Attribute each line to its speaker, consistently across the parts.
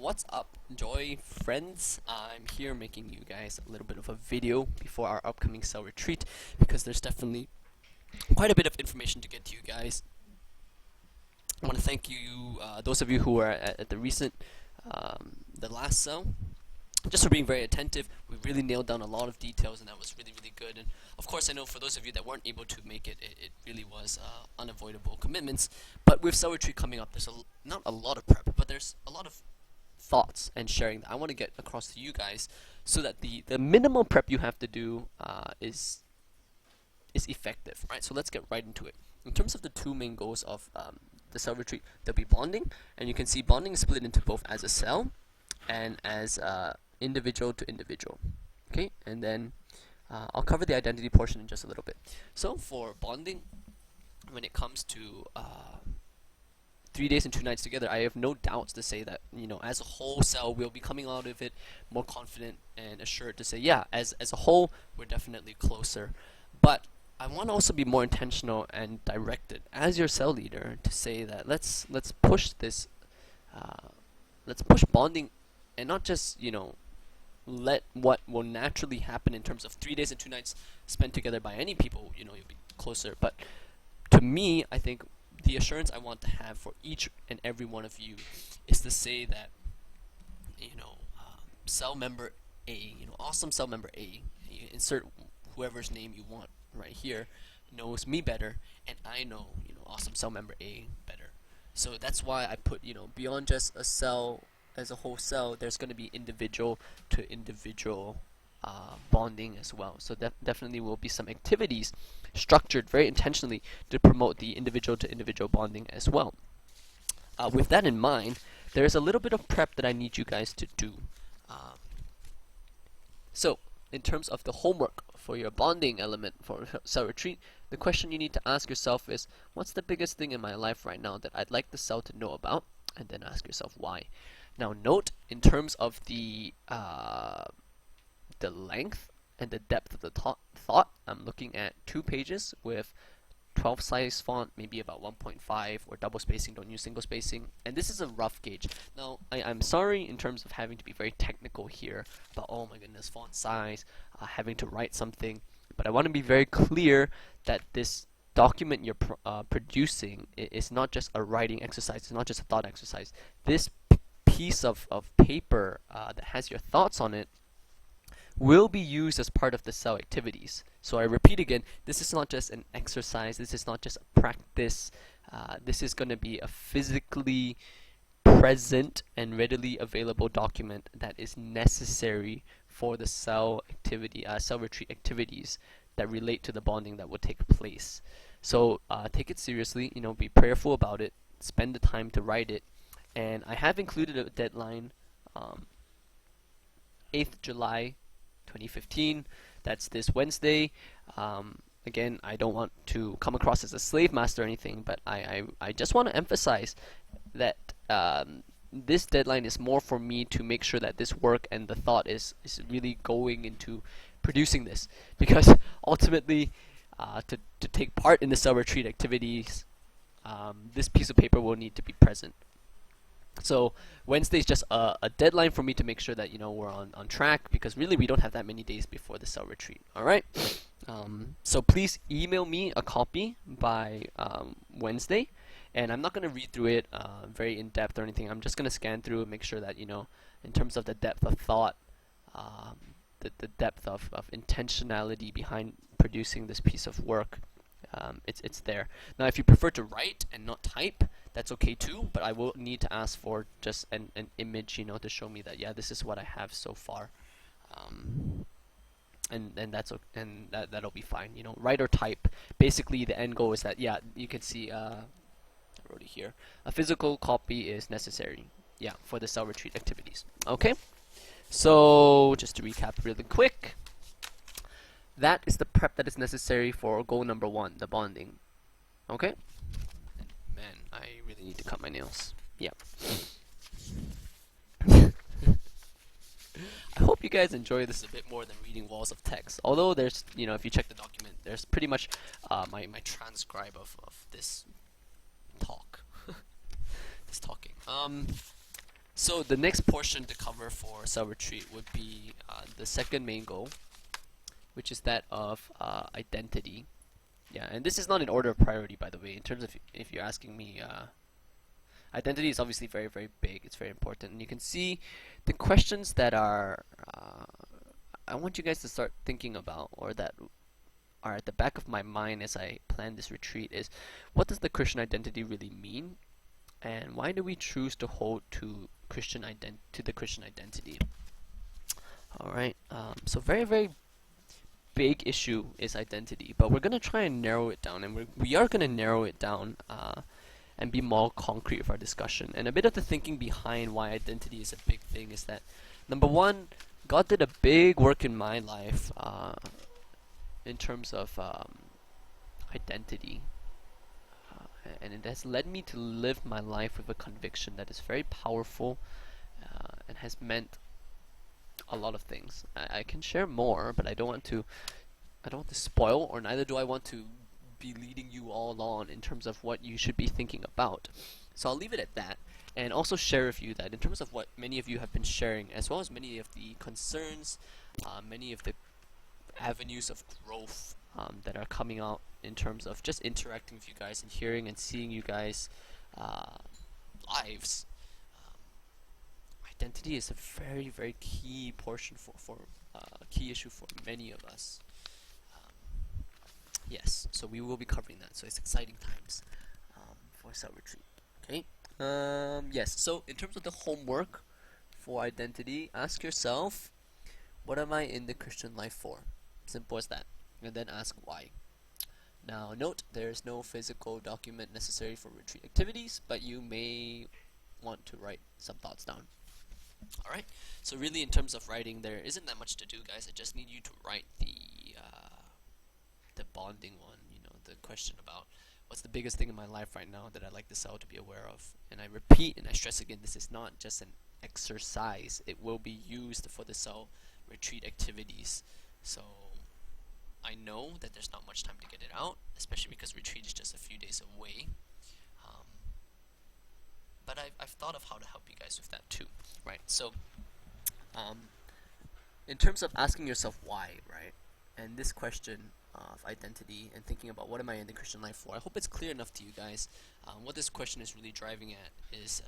Speaker 1: What's up, Joy friends? I'm here making you guys a little bit of a video before our upcoming cell retreat because there's definitely quite a bit of information to get to you guys. I want to thank you, those of you who were at the recent, the last cell, just for being very attentive. We really nailed down a lot of details, and that was really, really good. And of course, I know for those of you that weren't able to make it, it really was unavoidable commitments. But with cell retreat coming up, there's not a lot of prep, but there's a lot of thoughts and sharing that I want to get across to you guys, so that the minimal prep you have to do is effective, right? So let's get right into it. In terms of the two main goals of the cell retreat, there'll be bonding, and you can see bonding is split into both as a cell and as individual to individual. Okay, and then I'll cover the identity portion in just a little bit. So for bonding, when it comes to 3 days and 2 nights together, I have no doubts to say that, as a whole cell, we'll be coming out of it more confident and assured to say, yeah, as a whole, we're definitely closer. But I want to also be more intentional and directed as your cell leader to say that let's push this, let's push bonding, and not just let what will naturally happen in terms of 3 days and 2 nights spent together by any people, you'll be closer. But to me, I think the assurance I want to have for each and every one of you is to say that, cell member A, awesome cell member A, you insert whoever's name you want right here, knows me better, and I know, awesome cell member A better. So that's why I put, beyond just a cell as a whole cell, there's going to be individual to individual bonding as well. So definitely will be some activities structured very intentionally to promote the individual to individual bonding as well. With that in mind, there is a little bit of prep that I need you guys to do. So in terms of the homework for your bonding element for cell retreat, the question you need to ask yourself is, what's the biggest thing in my life right now that I'd like the cell to know about? And then ask yourself why. Now note, in terms of the length and the depth of the thought, I'm looking at 2 pages with 12 size font, maybe about 1.5, or double spacing, don't use single spacing. And this is a rough gauge. Now, I'm sorry in terms of having to be very technical here about, oh my goodness, font size, having to write something. But I want to be very clear that this document you're producing is not just a writing exercise, it's not just a thought exercise. This piece of paper that has your thoughts on it will be used as part of the cell activities. So I repeat again, this is not just an exercise, this is not just a practice, this is going to be a physically present and readily available document that is necessary for the cell activity, cell retreat activities that relate to the bonding that will take place. So take it seriously, be prayerful about it, spend the time to write it, and I have included a deadline, 8th July 2015. That's this Wednesday. Again, I don't want to come across as a slave master or anything, but I just want to emphasize that this deadline is more for me to make sure that this work and the thought is really going into producing this, because ultimately to take part in the cell retreat activities, this piece of paper will need to be present. So Wednesday is just a deadline for me to make sure that we're on track, because really we don't have that many days before the cell retreat. Alright? So please email me a copy by Wednesday, and I'm not going to read through it very in depth or anything. I'm just going to scan through and make sure that in terms of the depth of thought, the depth of intentionality behind producing this piece of work, it's there. Now if you prefer to write and not type, that's okay too, but I will need to ask for just an image, to show me that, yeah, this is what I have so far, and that'll be fine. Write or type. Basically, the end goal is that, yeah, you can see, I wrote it here. A physical copy is necessary, yeah, for the cell retreat activities. Okay, so just to recap really quick, that is the prep that is necessary for goal number 1, the bonding. Okay. Man, I really need to cut my nails. Yeah. I hope you guys enjoy this a bit more than reading walls of text. Although there's, if you check the document, there's pretty much my transcribe of this talk. this talking. So the next portion to cover for Cell Retreat would be the second main goal, which is that of identity. Yeah, and this is not in order of priority, by the way. In terms of if you're asking me, identity is obviously very, very big. It's very important, and you can see the questions that are I want you guys to start thinking about, or that are at the back of my mind as I plan this retreat, is what does the Christian identity really mean, and why do we choose to hold to the Christian identity? All right. So very, very big issue is identity, but we're gonna try and narrow it down, and we are gonna narrow it down and be more concrete with our discussion. And a bit of the thinking behind why identity is a big thing is that, number one, God did a big work in my life in terms of identity. And it has led me to live my life with a conviction that is very powerful and has meant a lot of things. I can share more, but I don't want to spoil, or neither do I want to be leading you all on in terms of what you should be thinking about. So I'll leave it at that, and also share with you that in terms of what many of you have been sharing, as well as many of the concerns, many of the avenues of growth that are coming out in terms of just interacting with you guys and hearing and seeing you guys lives. Identity is a very, very key portion for a key issue for many of us. Yes, so we will be covering that. So it's exciting times for Cell Retreat. Okay. Yes. So in terms of the homework for identity, ask yourself, what am I in the Christian life for? Simple as that. And then ask why. Now note, there is no physical document necessary for retreat activities, but you may want to write some thoughts down. Alright, so really in terms of writing, there isn't that much to do, guys. I just need you to write the bonding one, the question about what's the biggest thing in my life right now that I'd like the cell to be aware of. And I repeat and I stress again, this is not just an exercise. It will be used for the cell retreat activities. So I know that there's not much time to get it out, especially because retreat is just a few days away. But I've thought of how to help you guys with that too, right? So, in terms of asking yourself why, right? And this question of identity and thinking about what am I in the Christian life for, I hope it's clear enough to you guys. What this question is really driving at is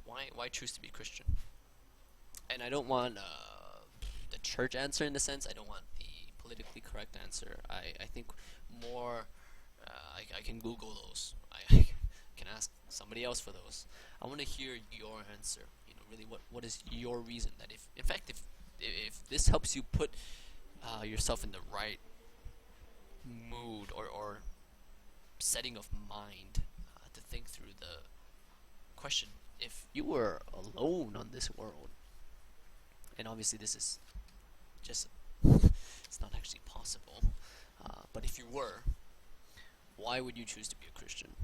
Speaker 1: why choose to be Christian? And I don't want the church answer in the sense. I don't want the politically correct answer. I think more. I can Google those. I can ask somebody else for those. I want to hear your answer. Really, what is your reason? That if this helps you put yourself in the right mood or setting of mind to think through the question, if you were alone on this world, and obviously this is just it's not actually possible, but if you were, why would you choose to be a Christian?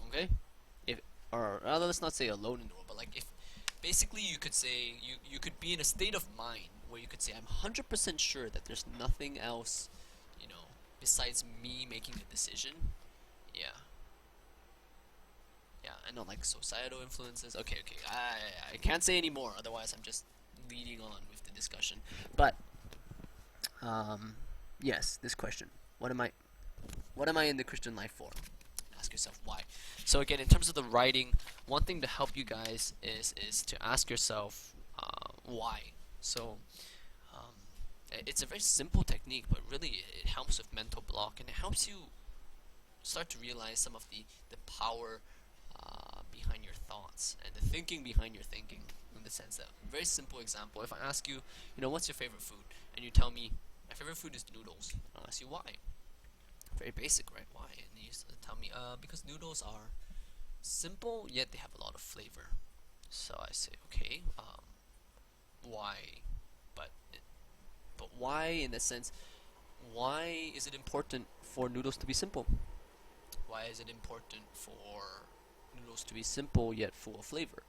Speaker 1: Okay, or rather, let's not say alone in the world, but like if basically you could say you could be in a state of mind where you could say, I'm 100% sure that there's nothing else, besides me making a decision. Yeah. Yeah, I know, like societal influences. Okay, I can't say any more, otherwise I'm just leading on with the discussion. But yes, this question: what am I in the Christian life for? Ask yourself why. So again, in terms of the writing, one thing to help you guys is to ask yourself why. So it's a very simple technique, but really it helps with mental block, and it helps you start to realize some of the power behind your thoughts and the thinking behind your thinking. In the sense that, very simple example, if I ask you, what's your favorite food, and you tell me my favorite food is noodles, I'll ask you why. Very basic, right? Why? And you tell me, because noodles are simple, yet they have a lot of flavor. So I say, okay, why? But why, in the sense, why is it important for noodles to be simple? Why is it important for noodles to be simple yet full of flavor?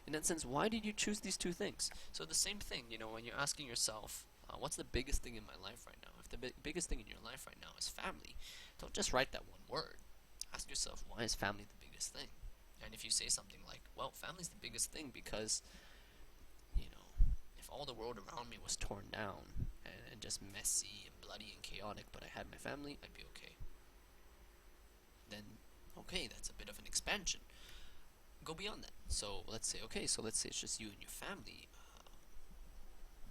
Speaker 1: In that sense, why did you choose these two things? So the same thing, when you're asking yourself, what's the biggest thing in my life right now? If the biggest thing in your life right now is family, don't just write that one word. Ask yourself, why is family the biggest thing? And if you say something like, well, family's the biggest thing because, if all the world around me was torn down and just messy and bloody and chaotic, but I had my family, I'd be okay. Then, okay, that's a bit of an expansion. Go beyond that. So let's say it's just you and your family.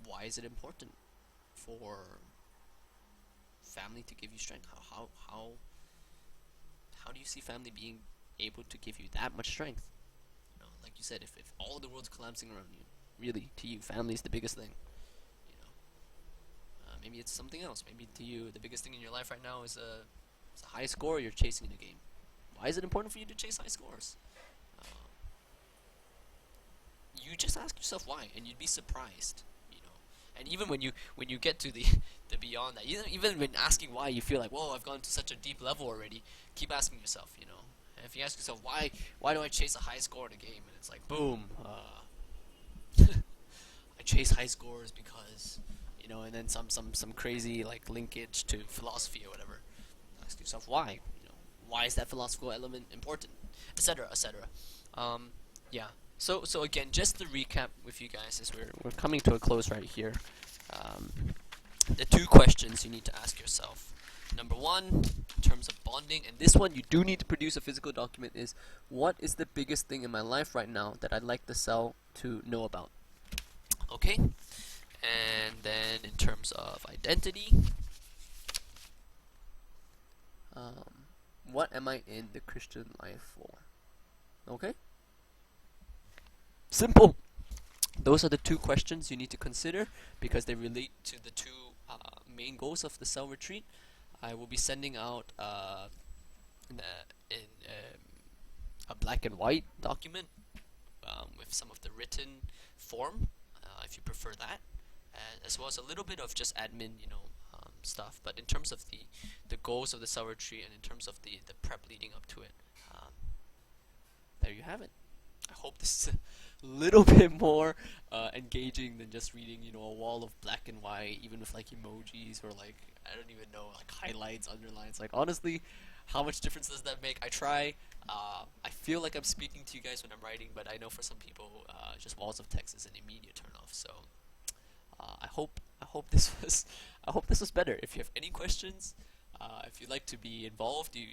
Speaker 1: Why is it important for family to give you strength? How do you see family being able to give you that much strength? Like you said, if all the world's collapsing around you, really, to you, family is the biggest thing. Maybe it's something else. Maybe to you, the biggest thing in your life right now is a high score you're chasing in a game. Why is it important for you to chase high scores? You just ask yourself why, and you'd be surprised. And even when you get to the beyond that, even when asking why, you feel like, whoa, I've gone to such a deep level already. Keep asking yourself, And if you ask yourself why do I chase a high score in a game, and it's like, boom, I chase high scores because, and then some crazy like linkage to philosophy or whatever. Ask yourself why, why is that philosophical element important, etc., etc. Yeah. So again, just to recap with you guys, as we're coming to a close right here. The two questions you need to ask yourself. Number one, in terms of bonding, and this one you do need to produce a physical document, is what is the biggest thing in my life right now that I'd like the cell to know about? Okay? And then in terms of identity, what am I in the Christian life for? Okay? Simple. Those are the two questions you need to consider because they relate to the two main goals of the cell retreat. I will be sending out in a black and white document with some of the written form, if you prefer that, as well as a little bit of just admin, stuff. But in terms of the goals of the cell retreat and in terms of the prep leading up to it, there you have it. I hope this is a little bit more engaging than just reading, a wall of black and white, even with like emojis or like, I don't even know, like highlights, underlines. Like honestly, how much difference does that make? I try. I feel like I'm speaking to you guys when I'm writing, but I know for some people, just walls of text is an immediate turn off. So I hope this was better. If you have any questions, if you'd like to be involved in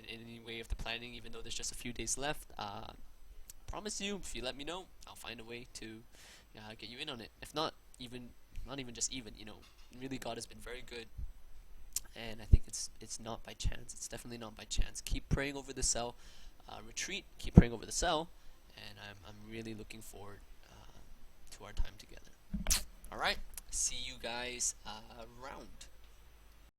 Speaker 1: any way of the planning, even though there's just a few days left, promise you, if you let me know, I'll find a way to get you in on it. If not even just even, really God has been very good, and I think it's not by chance. It's definitely not by chance. Keep praying over the cell retreat. Keep praying over the cell, and I'm really looking forward to our time together. All right, see you guys around.